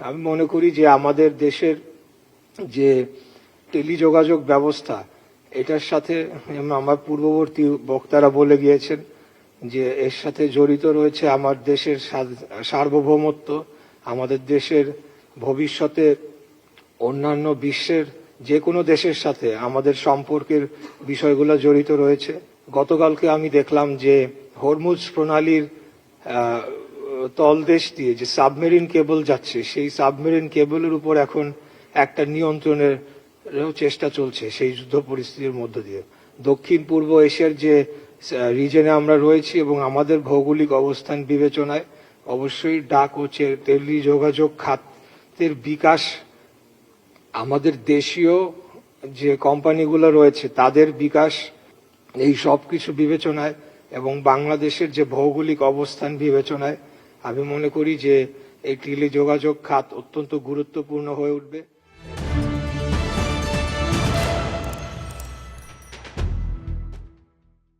আমি মনে করি যে আমাদের দেশের যে টেলিযোগাযোগ ব্যবস্থা এটার সাথে আমার পূর্ববর্তী বক্তারা বলে গিয়েছেন যে এর সাথে জড়িত রয়েছে আমার দেশের সার্বভৌমত্ব, আমাদের দেশের ভবিষ্যতে অন্যান্য বিশ্বের যে কোনো দেশের সাথে আমাদের সম্পর্কের বিষয়গুলো জড়িত রয়েছে। গতকালকে আমি দেখলাম যে হরমুজ প্রণালীর তলদেশ দিয়ে যে সাবমেরিন কেবল যাচ্ছে, সেই সাবমেরিন কেবলের উপর এখন একটা নিয়ন্ত্রণের চেষ্টা চলছে সেই যুদ্ধ পরিস্থিতির মধ্য দিয়ে। দক্ষিণ পূর্ব এশিয়ার যে রিজনে আমরা রয়েছি এবং আমাদের ভৌগোলিক অবস্থান বিবেচনায় অবশ্যই ডাক ও টেলিযোগাযোগ খাতের বিকাশ, আমাদের দেশীয় যে কোম্পানিগুলো রয়েছে তাদের বিকাশ, এই সব কিছু বিবেচনায় এবং বাংলাদেশের যে ভৌগোলিক অবস্থান বিবেচনায় আমি মনে করি যে এই টেলিযোগাযোগ খাত অত্যন্ত গুরুত্বপূর্ণ হয়ে উঠবে।